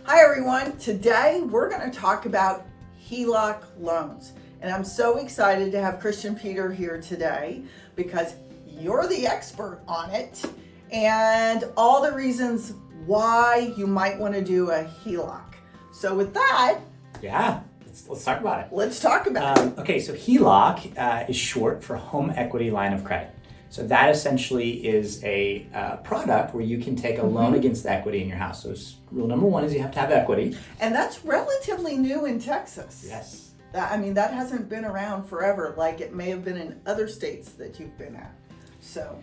Hi everyone, today we're going to talk about Heloc loans. And I'm so excited to have Christian Peter here today because you're the expert on it and all the reasons why you might want to do a Heloc. So with that, let's talk about it. Let's talk about it. Okay, so Heloc is short for home equity line of credit. So that essentially is a product where you can take a loan against the equity in your house. So rule number one is you have to have equity. And that's relatively new in Texas. Yes. That hasn't been around forever like it may have been in other states that you've been at. So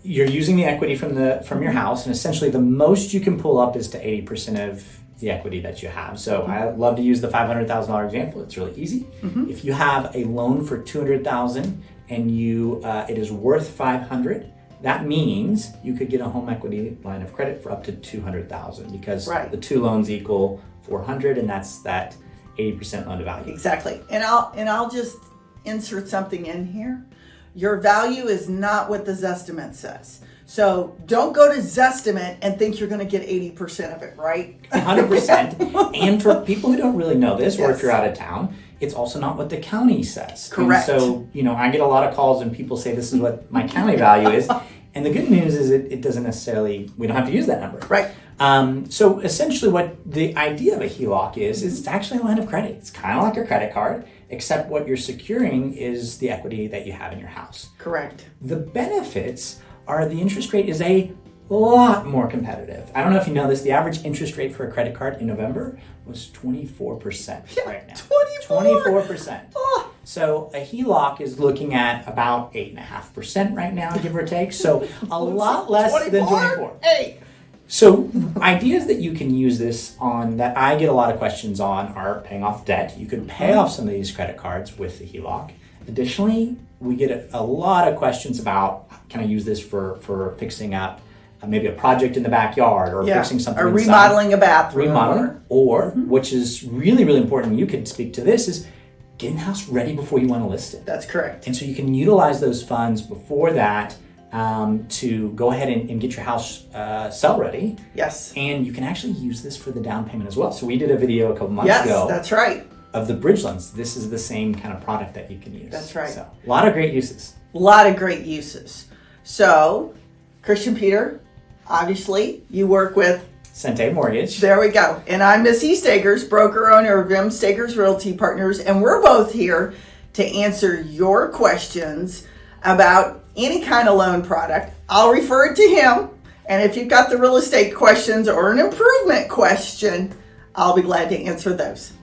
you're using the equity from your house, and essentially the most you can pull up is to 80% of the equity that you have. So I love to use the $500,000 example. It's really easy. If you have a loan for $200,000 and it is worth $500,000, that means you could get a home equity line of credit for up to $200,000 because the two loans equal $400,000, and that's that 80% loan to value. Exactly. And I'll just insert something in here. Your value is not what the Zestimate says. So don't go to Zestimate and think you're going to get 80% of it, right? 100%. And for people who don't really know this, or if you're out of town, it's also not what the county says. Correct. And so, I get a lot of calls and people say this is what my county value is. And the good news is it doesn't necessarily, we don't have to use that number. Right. So essentially what the idea of a Heloc is it's actually a line of credit. It's kind of like a credit card, except what you're securing is the equity that you have in your house. Correct. The benefits are the interest rate is a lot more competitive. I don't know if you know this, the average interest rate for a credit card in November was 24% right now. 24%. Oh. So a Heloc is looking at about 8.5% right now, give or take. So a lot less than 24. Hey. So ideas that you can use this on that I get a lot of questions on are paying off debt. You can pay off some of these credit cards with the Heloc. Additionally, we get a lot of questions about, can I use this for fixing up maybe a project in the backyard or fixing something or inside. Remodeling a bathroom. Remodeling, or which is really, really important, you could speak to this, is getting the house ready before you want to list it. That's correct. And so you can utilize those funds before that to go ahead and get your house sell ready. Yes. And you can actually use this for the down payment as well. So we did a video a couple months ago. Yes, that's right. Of the bridge loans. This is the same kind of product that you can use. That's right. So a lot of great uses. A lot of great uses. So, Christian Peter, obviously you work with Sente Mortgage. There we go. And I'm Miss Stegers, broker owner of Stegers Realty Partners, and we're both here to answer your questions about any kind of loan product. I'll refer it to him, and if you've got the real estate questions or an improvement question, I'll be glad to answer those.